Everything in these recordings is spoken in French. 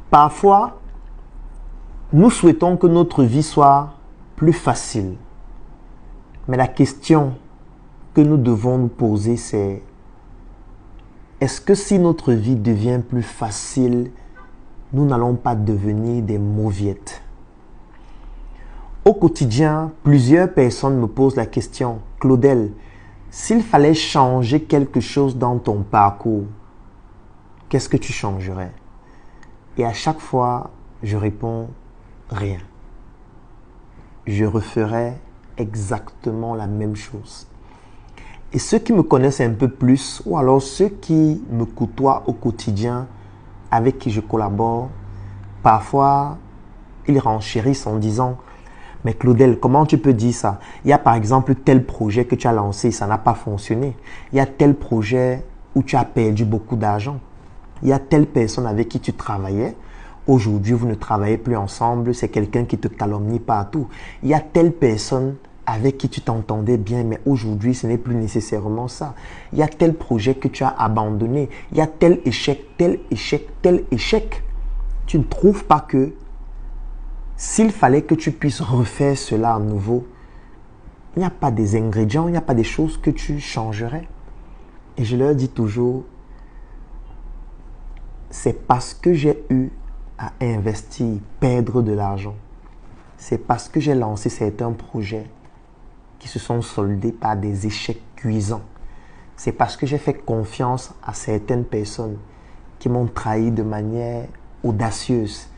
Parfois, nous souhaitons que notre vie soit plus facile. Mais la question que nous devons nous poser, c'est est-ce que si notre vie devient plus facile, nous n'allons pas devenir des mauviettes? Au quotidien, plusieurs personnes me posent la question, Claudel, s'il fallait changer quelque chose dans ton parcours, qu'est-ce que tu changerais? Et à chaque fois, je réponds rien. Je referais exactement la même chose. Et ceux qui me connaissent un peu plus, ou alors ceux qui me côtoient au quotidien, avec qui je collabore, parfois, ils renchérissent en disant « Mais Claudel, comment tu peux dire ça? Il y a par exemple tel projet que tu as lancé, ça n'a pas fonctionné. Il y a tel projet où tu as perdu beaucoup d'argent. Il y a telle personne avec qui tu travaillais. Aujourd'hui, vous ne travaillez plus ensemble, c'est quelqu'un qui te calomnie partout. Il y a telle personne avec qui tu t'entendais bien, mais aujourd'hui, ce n'est plus nécessairement ça. Il y a tel projet que tu as abandonné. Il y a tel échec, tel échec, tel échec. Tu ne trouves pas que s'il fallait que tu puisses refaire cela à nouveau, il n'y a pas des ingrédients, il n'y a pas des choses que tu changerais. Et je leur dis toujours, c'est parce que j'ai eu à investir, perdre de l'argent. C'est parce que j'ai lancé certains projets qui se sont soldés par des échecs cuisants. C'est parce que j'ai fait confiance à certaines personnes qui m'ont trahi de manière audacieuse.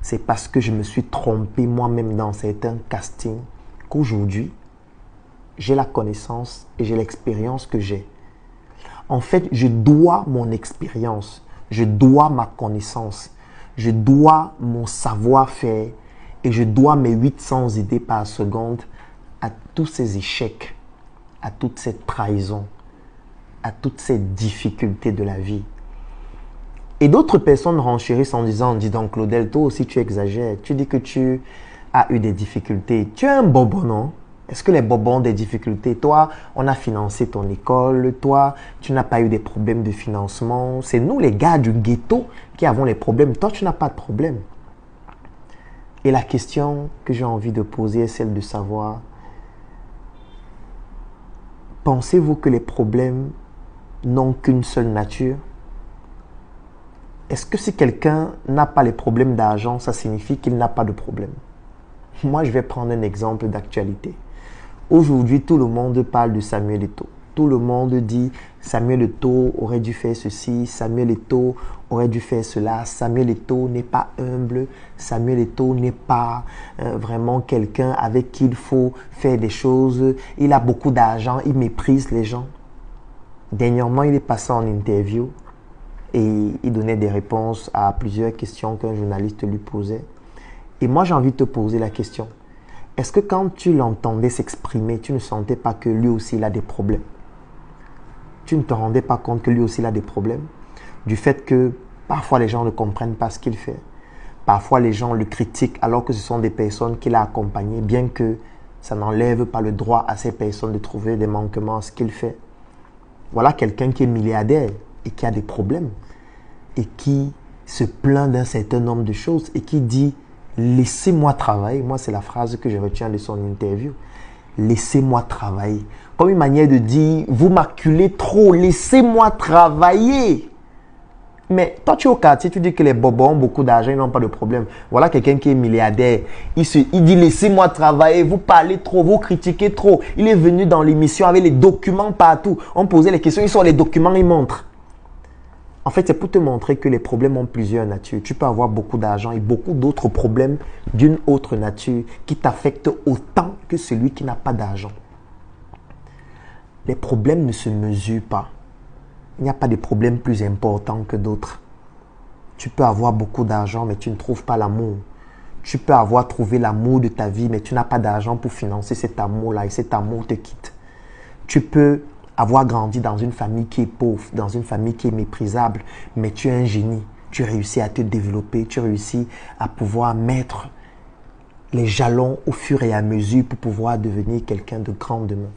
C'est parce que je me suis trompé moi-même dans certains castings qu'aujourd'hui, j'ai la connaissance et j'ai l'expérience que j'ai. En fait, je dois mon expérience, je dois ma connaissance, je dois mon savoir-faire et je dois mes 800 idées par seconde à tous ces échecs, à toute cette trahison, à toutes ces difficultés de la vie. Et d'autres personnes renchérissent en disant, dis donc Claudel, toi aussi tu exagères, tu dis que tu as eu des difficultés. Tu es un bobon, non? Est-ce que les bobons ont des difficultés? Toi, on a financé ton école, toi, tu n'as pas eu des problèmes de financement. C'est nous les gars du ghetto qui avons les problèmes. Toi, tu n'as pas de problème. Et la question que j'ai envie de poser est celle de savoir, pensez-vous que les problèmes n'ont qu'une seule nature? Est-ce que si quelqu'un n'a pas les problèmes d'argent, ça signifie qu'il n'a pas de problème? Moi, je vais prendre un exemple d'actualité. Aujourd'hui, tout le monde parle de Samuel Eto'o. Tout le monde dit Samuel Eto'o aurait dû faire ceci, Samuel Eto'o aurait dû faire cela, Samuel Eto'o n'est pas humble, Samuel Eto'o n'est pas vraiment quelqu'un avec qui il faut faire des choses, il a beaucoup d'argent, il méprise les gens. Dernièrement, il est passé en interview et il donnait des réponses à plusieurs questions qu'un journaliste lui posait. Et moi, j'ai envie de te poser la question. Est-ce que quand tu l'entendais s'exprimer, tu ne sentais pas que lui aussi il a des problèmes? Tu ne te rendais pas compte que lui aussi il a des problèmes? Du fait que parfois les gens ne comprennent pas ce qu'il fait. Parfois les gens le critiquent alors que ce sont des personnes qu'il a accompagnées, bien que ça n'enlève pas le droit à ces personnes de trouver des manquements à ce qu'il fait. Voilà quelqu'un qui est milliardaire et qui a des problèmes et qui se plaint d'un certain nombre de choses et qui dit « Laissez-moi travailler ». Moi, c'est la phrase que je retiens de son interview. « Laissez-moi travailler ». Comme une manière de dire « Vous m'acculez trop, laissez-moi travailler ». Mais toi, tu es au quartier, tu dis que les bobos ont beaucoup d'argent, ils n'ont pas de problème. Voilà quelqu'un qui est milliardaire. Il dit « Laissez-moi travailler, vous parlez trop, vous critiquez trop ». Il est venu dans l'émission avec les documents partout. On posait les questions, ils sortent les documents, ils montrent. En fait, c'est pour te montrer que les problèmes ont plusieurs natures. Tu peux avoir beaucoup d'argent et beaucoup d'autres problèmes d'une autre nature qui t'affectent autant que celui qui n'a pas d'argent. Les problèmes ne se mesurent pas. Il n'y a pas de problèmes plus importants que d'autres. Tu peux avoir beaucoup d'argent, mais tu ne trouves pas l'amour. Tu peux avoir trouvé l'amour de ta vie, mais tu n'as pas d'argent pour financer cet amour-là et cet amour te quitte. Tu peux avoir grandi dans une famille qui est pauvre, dans une famille qui est méprisable, mais tu es un génie. Tu réussis à te développer, tu réussis à pouvoir mettre les jalons au fur et à mesure pour pouvoir devenir quelqu'un de grand demain.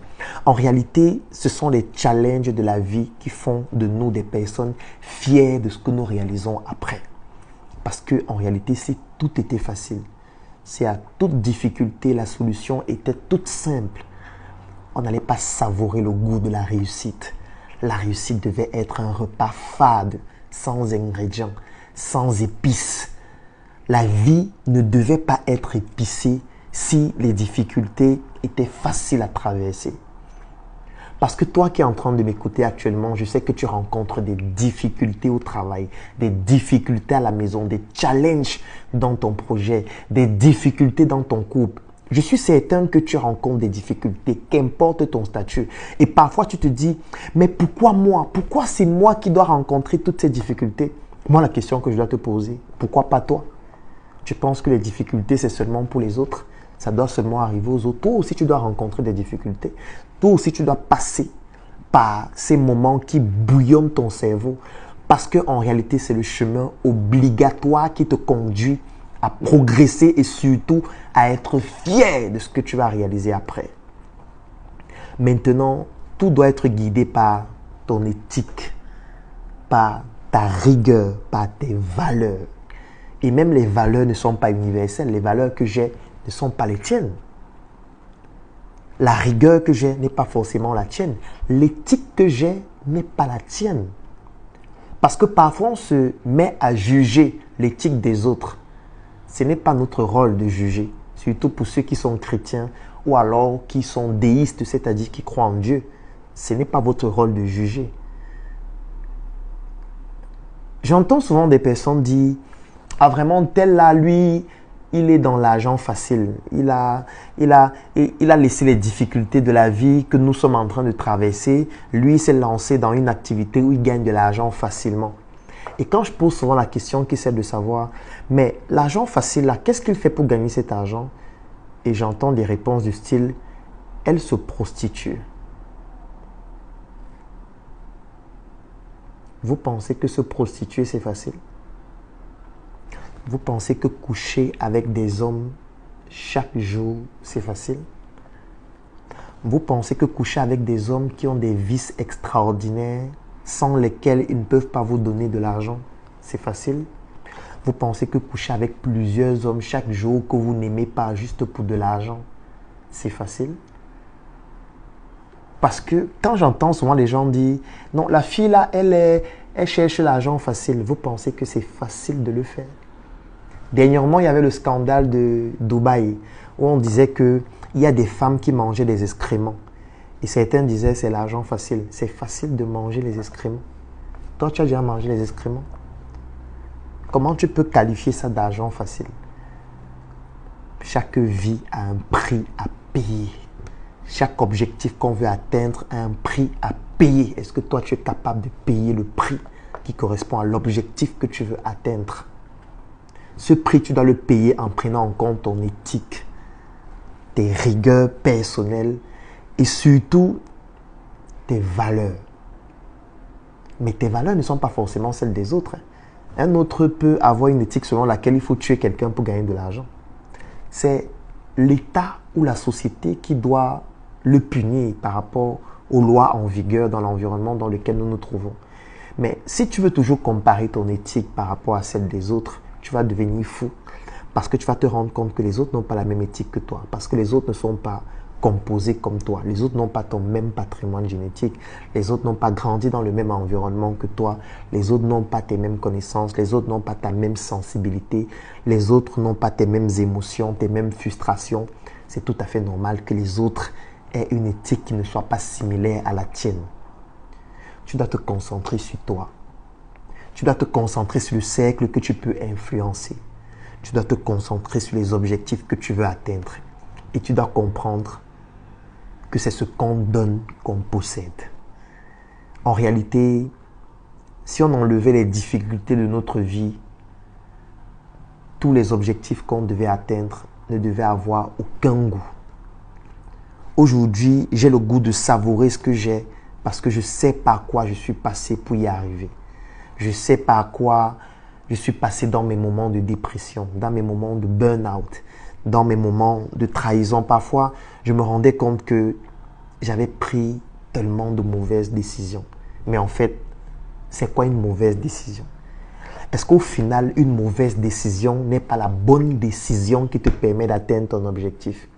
En réalité, ce sont les challenges de la vie qui font de nous des personnes fières de ce que nous réalisons après. Parce que en réalité, si tout était facile, si à toute difficulté, la solution était toute simple, on n'allait pas savourer le goût de la réussite. La réussite devait être un repas fade, sans ingrédients, sans épices. La vie ne devait pas être épicée si les difficultés étaient faciles à traverser. Parce que toi qui es en train de m'écouter actuellement, je sais que tu rencontres des difficultés au travail, des difficultés à la maison, des challenges dans ton projet, des difficultés dans ton couple. Je suis certain que tu rencontres des difficultés, qu'importe ton statut. Et parfois tu te dis, mais pourquoi moi? Pourquoi c'est moi qui dois rencontrer toutes ces difficultés? Moi, la question que je dois te poser, pourquoi pas toi? Tu penses que les difficultés, c'est seulement pour les autres? Ça doit seulement arriver aux autres. Toi aussi, tu dois rencontrer des difficultés. Toi aussi, tu dois passer par ces moments qui bouillonnent ton cerveau. Parce qu'en réalité, c'est le chemin obligatoire qui te conduit à progresser et surtout à être fier de ce que tu vas réaliser après. Maintenant, tout doit être guidé par ton éthique, par ta rigueur, par tes valeurs. Et même les valeurs ne sont pas universelles. Les valeurs que j'ai ne sont pas les tiennes. La rigueur que j'ai n'est pas forcément la tienne. L'éthique que j'ai n'est pas la tienne. Parce que parfois on se met à juger l'éthique des autres. Ce n'est pas notre rôle de juger. Surtout pour ceux qui sont chrétiens ou alors qui sont déistes, c'est-à-dire qui croient en Dieu. Ce n'est pas votre rôle de juger. J'entends souvent des personnes dire « Ah vraiment, tel là, lui, il est dans l'argent facile. Il a laissé les difficultés de la vie que nous sommes en train de traverser. Lui, il s'est lancé dans une activité où il gagne de l'argent facilement. » Et quand je pose souvent la question qui est de savoir « Mais l'argent facile là, qu'est-ce qu'il fait pour gagner cet argent ?» Et j'entends des réponses du style « Elle se prostitue. » Vous pensez que se prostituer, c'est facile? Vous pensez que coucher avec des hommes chaque jour, c'est facile? Vous pensez que coucher avec des hommes qui ont des vices extraordinaires, sans lesquels ils ne peuvent pas vous donner de l'argent, c'est facile? Vous pensez que coucher avec plusieurs hommes chaque jour que vous n'aimez pas juste pour de l'argent, c'est facile? Parce que quand j'entends souvent les gens dire « Non, la fille là, elle cherche l'argent facile. » Vous pensez que c'est facile de le faire? Dernièrement, il y avait le scandale de Dubaï où on disait qu'il y a des femmes qui mangeaient des excréments. Et certains disaient c'est l'argent facile. C'est facile de manger les excréments. Toi, tu as déjà mangé les excréments? Comment tu peux qualifier ça d'argent facile? Chaque vie a un prix à payer. Chaque objectif qu'on veut atteindre a un prix à payer. Est-ce que toi, tu es capable de payer le prix qui correspond à l'objectif que tu veux atteindre? Ce prix, tu dois le payer en prenant en compte ton éthique, tes rigueurs personnelles et surtout tes valeurs. Mais tes valeurs ne sont pas forcément celles des autres. Un autre peut avoir une éthique selon laquelle il faut tuer quelqu'un pour gagner de l'argent. C'est l'État ou la société qui doit le punir par rapport aux lois en vigueur dans l'environnement dans lequel nous nous trouvons. Mais si tu veux toujours comparer ton éthique par rapport à celle des autres, tu vas devenir fou parce que tu vas te rendre compte que les autres n'ont pas la même éthique que toi, parce que les autres ne sont pas composés comme toi, les autres n'ont pas ton même patrimoine génétique, les autres n'ont pas grandi dans le même environnement que toi, les autres n'ont pas tes mêmes connaissances, les autres n'ont pas ta même sensibilité, les autres n'ont pas tes mêmes émotions, tes mêmes frustrations. C'est tout à fait normal que les autres aient une éthique qui ne soit pas similaire à la tienne. Tu dois te concentrer sur toi. Tu dois te concentrer sur le cercle que tu peux influencer. Tu dois te concentrer sur les objectifs que tu veux atteindre. Et tu dois comprendre que c'est ce qu'on donne qu'on possède. En réalité, si on enlevait les difficultés de notre vie, tous les objectifs qu'on devait atteindre ne devaient avoir aucun goût. Aujourd'hui, j'ai le goût de savourer ce que j'ai parce que je sais par quoi je suis passé pour y arriver. Je sais par quoi je suis passé dans mes moments de dépression, dans mes moments de burn-out, dans mes moments de trahison. Parfois, je me rendais compte que j'avais pris tellement de mauvaises décisions. Mais en fait, c'est quoi une mauvaise décision? Est-ce qu'au final, une mauvaise décision n'est pas la bonne décision qui te permet d'atteindre ton objectif?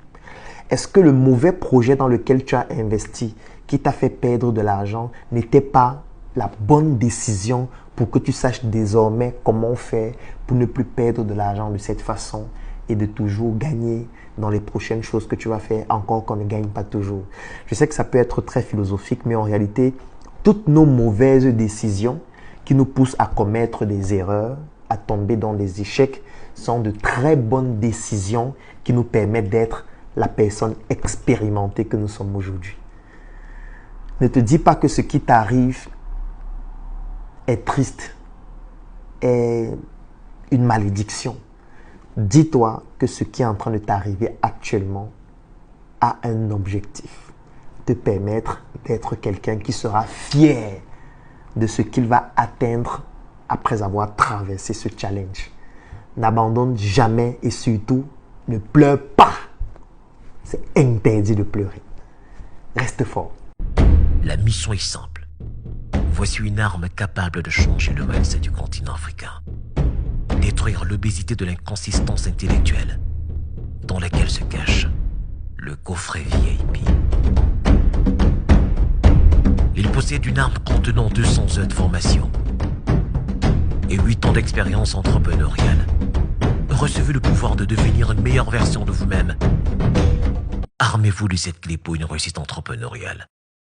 Est-ce que le mauvais projet dans lequel tu as investi, qui t'a fait perdre de l'argent, n'était pas la bonne décision pour que tu saches désormais comment faire pour ne plus perdre de l'argent de cette façon et de toujours gagner dans les prochaines choses que tu vas faire, encore qu'on ne gagne pas toujours? Je sais que ça peut être très philosophique, mais en réalité, toutes nos mauvaises décisions qui nous poussent à commettre des erreurs, à tomber dans des échecs, sont de très bonnes décisions qui nous permettent d'être la personne expérimentée que nous sommes aujourd'hui. Ne te dis pas que ce qui t'arrive est triste, est une malédiction. Dis-toi que ce qui est en train de t'arriver actuellement a un objectif. Te permettre d'être quelqu'un qui sera fier de ce qu'il va atteindre après avoir traversé ce challenge. N'abandonne jamais et surtout, ne pleure pas. C'est interdit de pleurer. Reste fort. La mission est simple. Voici une arme capable de changer le mindset du continent africain. Détruire l'obésité de l'inconsistance intellectuelle dans laquelle se cache le coffret VIP. Il possède une arme contenant 200 heures de formation et 8 ans d'expérience entrepreneuriale. Recevez le pouvoir de devenir une meilleure version de vous-même. Armez-vous de cette clé pour une réussite entrepreneuriale.